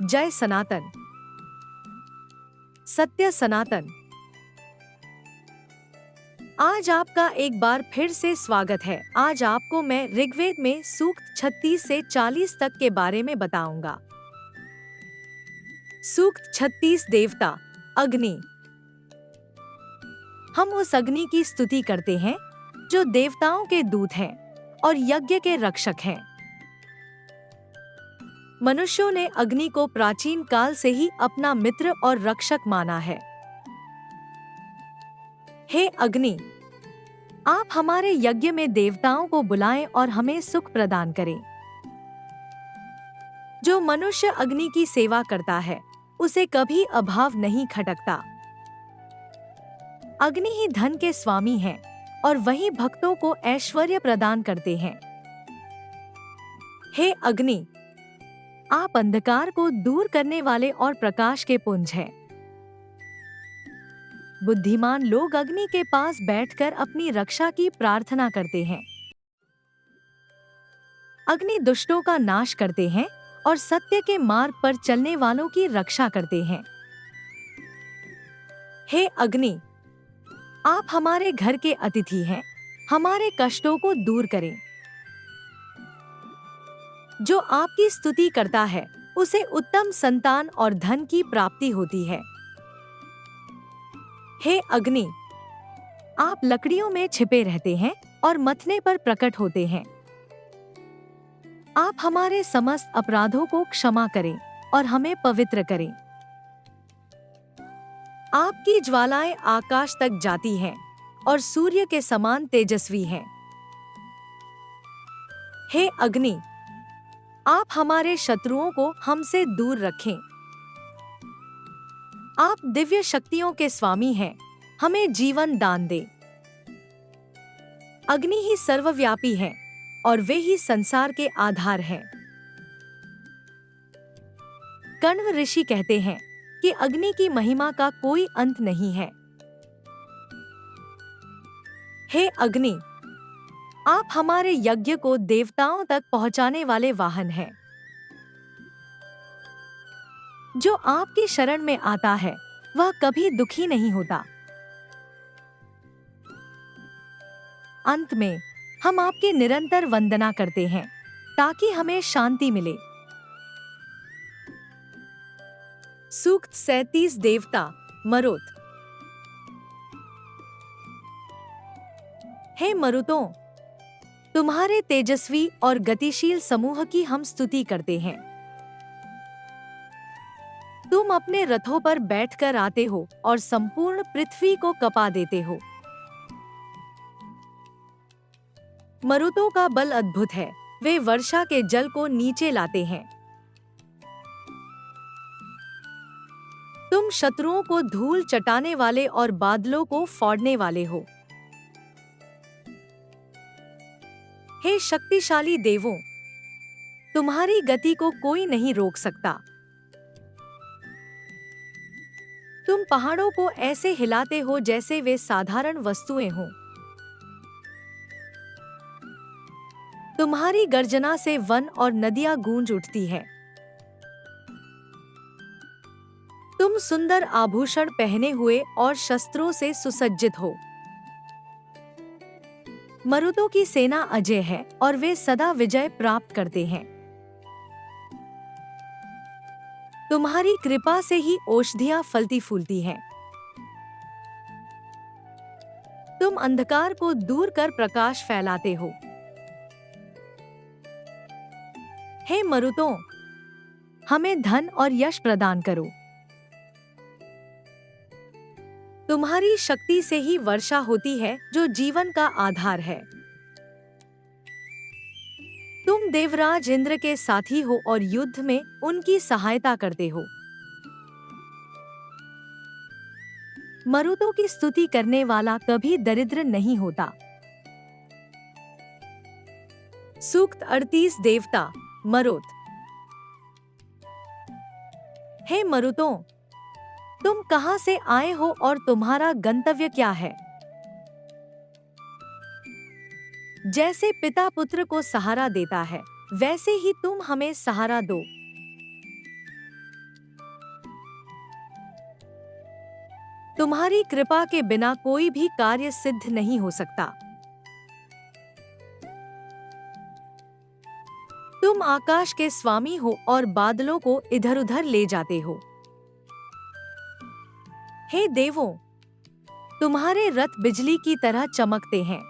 जय सनातन। सत्य सनातन। आज आपका एक बार फिर से स्वागत है। आज आपको मैं ऋग्वेद में सूक्त 36 से 40 तक के बारे में बताऊंगा। सूक्त 36 देवता अग्नि। हम उस अग्नि की स्तुति करते हैं जो देवताओं के दूत हैं और यज्ञ के रक्षक हैं। मनुष्यों ने अग्नि को प्राचीन काल से ही अपना मित्र और रक्षक माना है। हे अग्नि, आप हमारे यज्ञ में देवताओं को बुलाएं और हमें सुख प्रदान करें। जो मनुष्य अग्नि की सेवा करता है उसे कभी अभाव नहीं खटकता। अग्नि ही धन के स्वामी हैं और वही भक्तों को ऐश्वर्य प्रदान करते हैं। हे अग्नि, आप अंधकार को दूर करने वाले और प्रकाश के पुंज हैं। बुद्धिमान लोग अग्नि के पास बैठकर अपनी रक्षा की प्रार्थना करते हैं। अग्नि दुष्टों का नाश करते हैं और सत्य के मार्ग पर चलने वालों की रक्षा करते हैं। हे अग्नि, आप हमारे घर के अतिथि हैं, हमारे कष्टों को दूर करें। जो आपकी स्तुति करता है उसे उत्तम संतान और धन की प्राप्ति होती है। हे अग्नि, आप लकड़ियों में छिपे रहते हैं और मथने पर प्रकट होते हैं। आप हमारे समस्त अपराधों को क्षमा करें और हमें पवित्र करें। आपकी ज्वालाएं आकाश तक जाती हैं और सूर्य के समान तेजस्वी हैं। हे अग्नि, आप हमारे शत्रुओं को हमसे दूर रखें। आप दिव्य शक्तियों के स्वामी हैं, हमें जीवन दान दे। अग्नि ही सर्वव्यापी है और वे ही संसार के आधार हैं। कण्व ऋषि कहते हैं कि अग्नि की महिमा का कोई अंत नहीं है। हे अग्नि, आप हमारे यज्ञ को देवताओं तक पहुंचाने वाले वाहन हैं। जो आपकी शरण में आता है वह कभी दुखी नहीं होता। अंत में हम आपकी निरंतर वंदना करते हैं ताकि हमें शांति मिले। सूक्त 37 देवता मरुत। हे मरुतों, तुम्हारे तेजस्वी और गतिशील समूह की हम स्तुति करते हैं। तुम अपने रथों पर बैठकर आते हो और संपूर्ण पृथ्वी को कपा देते हो। मरुतों का बल अद्भुत है, वे वर्षा के जल को नीचे लाते हैं। तुम शत्रुओं को धूल चटाने वाले और बादलों को फोड़ने वाले हो। हे शक्तिशाली देवों, तुम्हारी गति को कोई नहीं रोक सकता। तुम पहाड़ों को ऐसे हिलाते हो जैसे वे साधारण वस्तुएं हों। तुम्हारी गर्जना से वन और नदियां गूंज उठती है। तुम सुंदर आभूषण पहने हुए और शस्त्रों से सुसज्जित हो। मरुतों की सेना अजय है और वे सदा विजय प्राप्त करते हैं। तुम्हारी कृपा से ही औषधियां फलती फूलती हैं। तुम अंधकार को दूर कर प्रकाश फैलाते हो। हे मरुतों, हमें धन और यश प्रदान करो। तुम्हारी शक्ति से ही वर्षा होती है जो जीवन का आधार है। तुम देवराज इंद्र के साथी हो और युद्ध में उनकी सहायता करते हो। मरुतों की स्तुति करने वाला कभी दरिद्र नहीं होता। सूक्त 38 देवता मरुत। हे मरुतों, तुम कहां से आए हो और तुम्हारा गंतव्य क्या है? जैसे पिता पुत्र को सहारा देता है, वैसे ही तुम हमें सहारा दो। तुम्हारी कृपा के बिना कोई भी कार्य सिद्ध नहीं हो सकता। तुम आकाश के स्वामी हो और बादलों को इधर उधर ले जाते हो। हे देवों, तुम्हारे रथ बिजली की तरह चमकते हैं।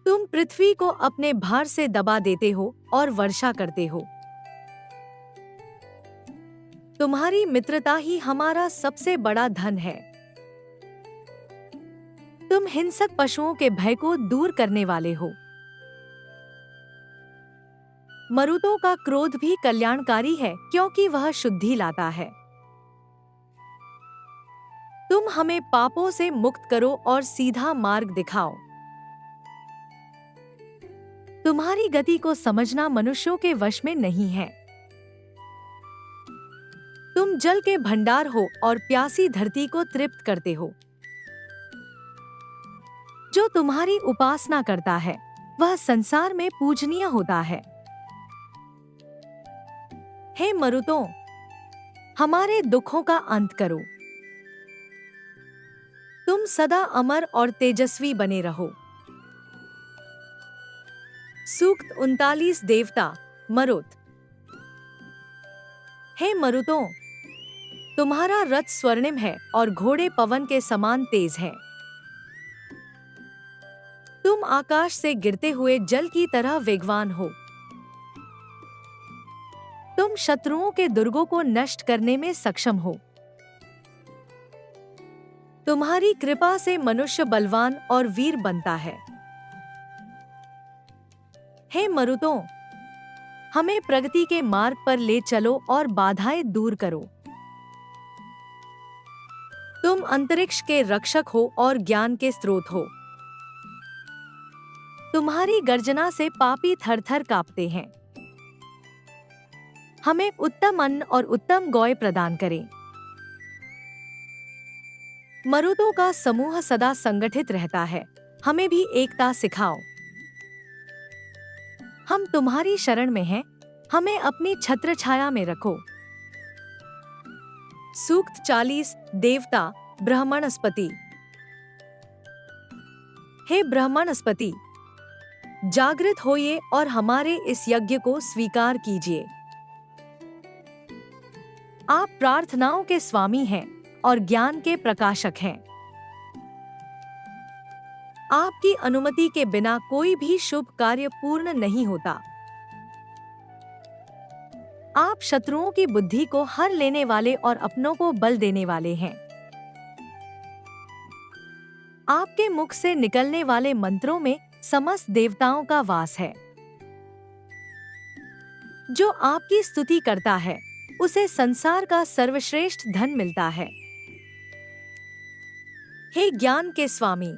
तुम पृथ्वी को अपने भार से दबा देते हो और वर्षा करते हो। तुम्हारी मित्रता ही हमारा सबसे बड़ा धन है। तुम हिंसक पशुओं के भय को दूर करने वाले हो। मरुतों का क्रोध भी कल्याणकारी है, क्योंकि वह शुद्धि लाता है। तुम हमें पापों से मुक्त करो और सीधा मार्ग दिखाओ। तुम्हारी गति को समझना मनुष्यों के वश में नहीं है। तुम जल के भंडार हो और प्यासी धरती को तृप्त करते हो। जो तुम्हारी उपासना करता है वह संसार में पूजनीय होता है। हे मरुतों, हमारे दुखों का अंत करो। तुम सदा अमर और तेजस्वी बने रहो। सूक्त 39 देवता मरुत। हे मरुतों, तुम्हारा रथ स्वर्णिम है और घोड़े पवन के समान तेज है। तुम आकाश से गिरते हुए जल की तरह वेगवान हो। तुम शत्रुओं के दुर्गों को नष्ट करने में सक्षम हो। तुम्हारी कृपा से मनुष्य बलवान और वीर बनता है। हे मरुतों, हमें प्रगति के मार्ग पर ले चलो और बाधाएं दूर करो। तुम अंतरिक्ष के रक्षक हो और ज्ञान के स्रोत हो। तुम्हारी गर्जना से पापी थर-थर कांपते हैं। हमें उत्तम अन्न और उत्तम गौय प्रदान करें। मरुतों का समूह सदा संगठित रहता है, हमें भी एकता सिखाओ। हम तुम्हारी शरण में हैं, हमें अपनी छत्र छाया में रखो। सूक्त 40 देवता ब्रह्मणस्पति। हे ब्रह्मणस्पति, जागृत होइए और हमारे इस यज्ञ को स्वीकार कीजिए। आप प्रार्थनाओं के स्वामी हैं और ज्ञान के प्रकाशक हैं। आपकी अनुमति के बिना कोई भी शुभ कार्य पूर्ण नहीं होता। आप शत्रुओं की बुद्धि को हर लेने वाले और अपनों को बल देने वाले हैं। आपके मुख से निकलने वाले मंत्रों में समस्त देवताओं का वास है। जो आपकी स्तुति करता है उसे संसार का सर्वश्रेष्ठ धन मिलता है। हे ज्ञान के स्वामी,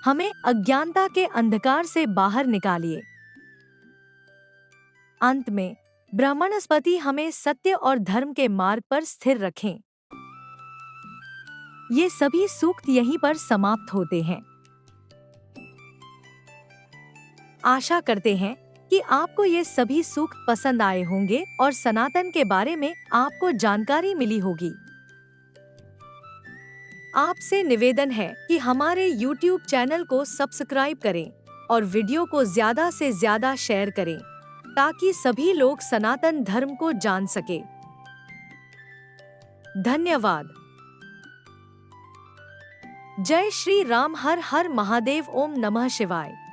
हमें अज्ञानता के अंधकार से बाहर निकालिए। अंत में ब्रह्मणस्पति हमें सत्य और धर्म के मार्ग पर स्थिर रखें। ये सभी सूक्त यहीं पर समाप्त होते हैं। आशा करते हैं कि आपको ये सभी सूक्त पसंद आए होंगे और सनातन के बारे में आपको जानकारी मिली होगी। आपसे निवेदन है कि हमारे YouTube चैनल को सब्सक्राइब करें और वीडियो को ज्यादा से ज्यादा शेयर करें, ताकि सभी लोग सनातन धर्म को जान सके। धन्यवाद। जय श्री राम। हर हर महादेव। ओम नमः शिवाय।